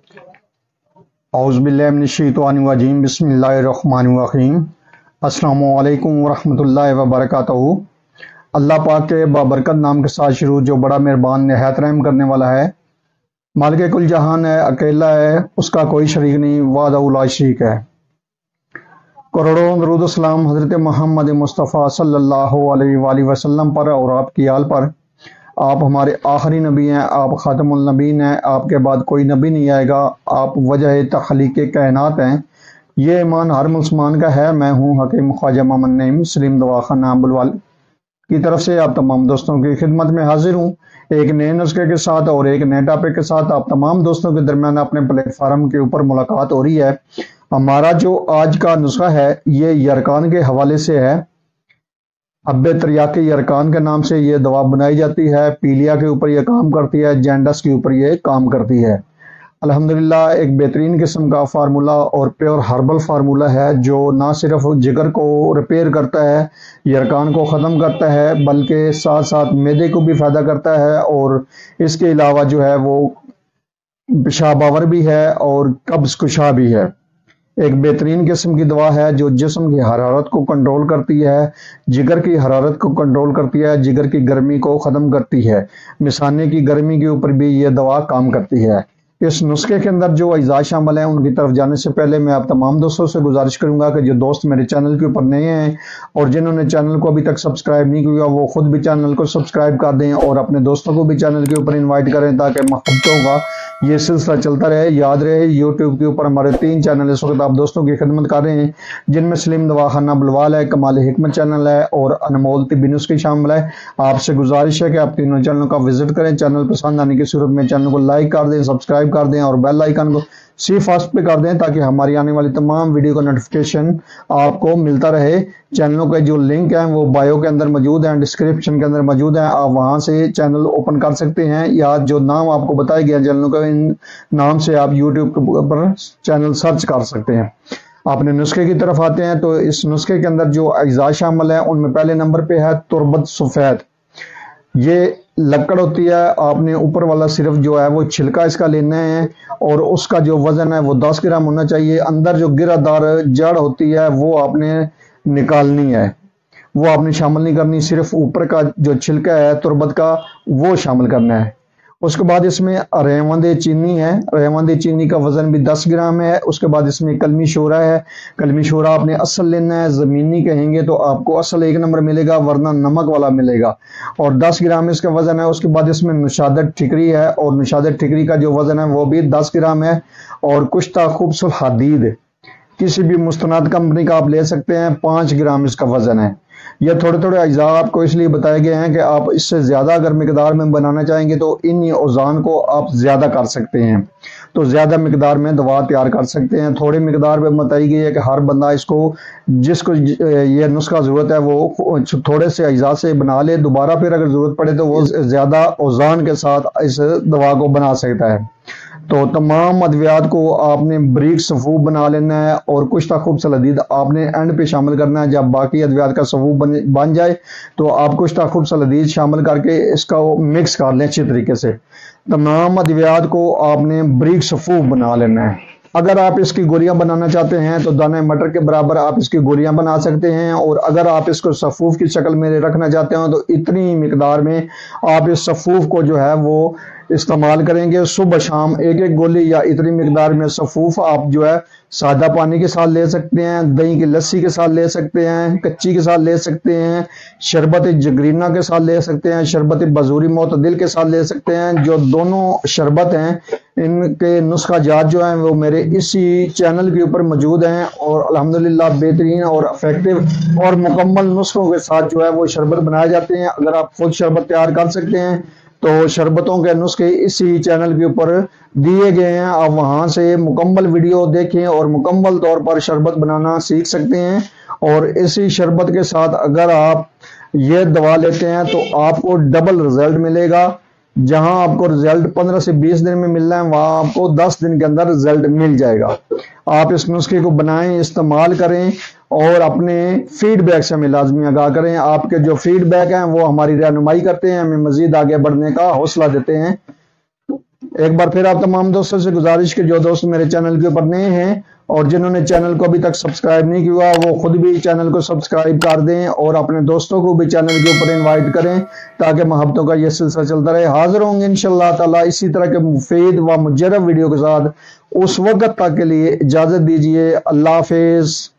औज़ुबिल्लाहिमिनश्शैतानिर्रजीम बिस्मिल्लाहिर्रहमानिर्रहीम। अस्सलाम वालेकुम वरहमतुल्लाहि वबरकातुहू। अल्लाह पाक के बाबरकत नाम के साथ शुरू, जो बड़ा मेहरबान निहायत रहम करने वाला है। मालिक कुल जहान है, अकेला है, उसका कोई शरीक नहीं, वहदहू ला शरीक है। करोड़ों दरूद सलाम हज़रत मोहम्मद मुस्तफ़ा सल्लल्लाहु अलैहि वसल्लम पर और आपकी आल पर। आप हमारे आखिरी नबी हैं, आप ख़ातमुल नबीन हैं, आपके बाद कोई नबी नहीं आएगा, आप वजह तख़लीक़ कायनात हैं। ये ईमान हर मुसलमान का है। मैं हूँ हकीम ख्वाजा मोहम्मद नईम मुस्लिम दवाखाना बुलवाल की तरफ से आप तमाम दोस्तों की खिदमत में हाजिर हूँ, एक नए नुस्खे के साथ और एक नए टॉपिक के साथ। आप तमाम दोस्तों के दरमियान अपने प्लेटफार्म के ऊपर मुलाकात हो रही है। हमारा जो आज का नुस्खा है ये यरकान के हवाले से है। हब्बे तरियाकी यरकान के नाम से ये दवा बनाई जाती है। पीलिया के ऊपर ये काम करती है, जैंडस के ऊपर ये काम करती है। अल्हम्दुलिल्लाह एक बेहतरीन किस्म का फार्मूला और प्योर हर्बल फार्मूला है, जो ना सिर्फ जिगर को रिपेयर करता है, यरकान को ख़त्म करता है, बल्कि साथ साथ मैदे को भी फ़ायदा करता है। और इसके अलावा जो है वो पेशाबावर भी है और कब्ज़ कुशा भी है। एक बेहतरीन किस्म की दवा है जो जिस्म की हरारत को कंट्रोल करती है, जिगर की हरारत को कंट्रोल करती है, जिगर की गर्मी को ख़त्म करती है। मिसाने की गर्मी के ऊपर भी ये दवा काम करती है। इस नुस्खे के अंदर जो अज्जा शामिल हैं उनकी तरफ जाने से पहले मैं आप तमाम दोस्तों से गुजारिश करूंगा कि जो दोस्त मेरे चैनल के ऊपर नए हैं और जिन्होंने चैनल को अभी तक सब्सक्राइब नहीं किया, वो खुद भी चैनल को सब्सक्राइब कर दें और अपने दोस्तों को भी चैनल के ऊपर इन्वाइट करें, ताकि मोहब्बतों का ये सिलसिला चलता रहे। याद रहे यूट्यूब के ऊपर हमारे 3 चैनल इस वक्त आप दोस्तों की खिदमत कर रहे हैं, जिनमें मुस्लिम दवाखाना बुलवाल है, कमाल हिकमत चैनल है और अनमोल तिब्बी नुस्खे शामिल है। आपसे गुजारिश है कि आप तीनों चैनलों का विजिट करें। चैनल पसंद आने की सूरत में चैनल को लाइक कर दें, सब्सक्राइब कर दें और बेल आइकन को सी फास्ट पे कर दें, ताकि हमारी आने वाली तमाम वीडियो का नोटिफिकेशन आपको मिलता रहे। चैनलों के जो लिंक हैं वो बायो के अंदर मौजूद हैं, डिस्क्रिप्शन के अंदर मौजूद हैं। आप वहां से चैनल ओपन कर सकते हैं, या जो नाम आपको बताया गया चैनलों का, इन नाम से आप यूट्यूब पर चैनल सर्च कर सकते हैं। अपने नुस्खे की तरफ आते हैं तो इस नुस्खे के अंदर जो अज्जा शामिल है उनमें पहले नंबर पे है तुरबत सफेद। ये लकड़ होती है, आपने ऊपर वाला सिर्फ जो है वो छिलका इसका लेना है और उसका जो वजन है वो 10 ग्राम होना चाहिए। अंदर जो गिरादार जड़ होती है वो आपने निकालनी है, वो आपने शामिल नहीं करनी, सिर्फ ऊपर का जो छिलका है तुरबत का वो शामिल करना है। उसके बाद इसमें रेवंद चीनी है, रेवंद चीनी का वजन भी 10 ग्राम है। उसके बाद इसमें कलमी शोरा है, कलमी शोरा आपने असल लेना है, ज़मीनी कहेंगे तो आपको असल 1 नंबर मिलेगा, वरना नमक वाला मिलेगा, और 10 ग्राम इसका वजन है। उसके बाद इसमें नुशादत ठिकरी है और नुशादत ठिकरी का जो वजन है वो भी 10 ग्राम है। और कुश्ता खूबसूरत हदीद किसी भी मुस्तनद कंपनी का आप ले सकते हैं, 5 ग्राम इसका वजन है। ये थोड़े थोड़े अज्जा आपको इसलिए बताए गए हैं कि आप इससे ज़्यादा अगर मिकदार में बनाना चाहेंगे तो इन औज़ान को आप ज़्यादा कर सकते हैं, तो ज़्यादा मिकदार में दवा तैयार कर सकते हैं। थोड़ी मिकदार में बताई गई है कि हर बंदा इसको जिसको ये नुस्खा ज़रूरत है वो थोड़े से अज्जा से बना ले, दोबारा फिर अगर ज़रूरत पड़े तो वो ज़्यादा औज़ान के साथ इस दवा को बना सकता है। तो तमाम अद्वियात को आपने ब्रीक सफूफ बना लेना है और कुश्ता खूबसूरत हदीद आपने एंड पे शामिल करना है। जब बाकी अद्वियात का सफूफ बन जाए तो आप कुश्ता खूबसूरत हदीद शामिल करके इसका मिक्स कर लें अच्छी तरीके से। तमाम अद्वियात को आपने ब्रीक सफूफ बना लेना है। अगर आप इसकी गोलियां बनाना चाहते हैं तो दाने मटर के बराबर आप इसकी गोलियां बना सकते हैं, और अगर आप इसको सफूफ की शक्ल में रखना चाहते हो तो इतनी मिकदार में आप इस सफूफ को जो है वो इस्तेमाल करेंगे। सुबह शाम 1-1 गोली या इतनी मिकदार में सफूफ आप जो है सादा पानी के साथ ले सकते हैं, दही की लस्सी के साथ ले सकते हैं, कच्ची के साथ ले सकते हैं, शरबत जगरीना के साथ ले सकते हैं, शरबत बजूरी मोतदिल के साथ ले सकते हैं। जो दोनों शरबत हैं इनके नुस्खा जात जो हैं वो मेरे इसी चैनल के ऊपर मौजूद हैं, और अल्हम्दुलिल्लाह बेहतरीन और इफेक्टिव और मुकम्मल नुस्खों के साथ जो है वो शरबत बनाए जाते हैं। अगर आप खुद शरबत तैयार कर सकते हैं तो शरबतों के नुस्खे इसी चैनल के ऊपर दिए गए हैं, आप वहां से मुकम्मल वीडियो देखें और मुकम्मल तौर पर शरबत बनाना सीख सकते हैं। और इसी शरबत के साथ अगर आप ये दवा लेते हैं तो आपको डबल रिजल्ट मिलेगा। जहां आपको रिजल्ट 15 से 20 दिन में मिलना है, वहां आपको 10 दिन के अंदर रिजल्ट मिल जाएगा। आप इस नुस्खे को बनाएं, इस्तेमाल करें और अपने फीडबैक से हमें लाजमी आगाह करें। आपके जो फीडबैक हैं वो हमारी रहनुमाई करते हैं, हमें मजीद आगे बढ़ने का हौसला देते हैं। ایک بار پھر آپ تمام دوستوں سے گزارش کہ جو دوست میرے چینل کے اوپر نئے ہیں اور جنہوں نے چینل کو ابھی تک سبسکرائب نہیں کیا وہ خود بھی چینل کو سبسکرائب کر دیں اور اپنے دوستوں کو بھی چینل کے اوپر انوائٹ کریں تاکہ محبتوں کا یہ سلسلہ چلتا رہے۔ حاضر ہوں گے انشاءاللہ تعالی اسی طرح کے مفید و مجرب ویڈیو کے ساتھ۔ اس وقت تک کے لیے اجازت دیجیے، اللہ حافظ۔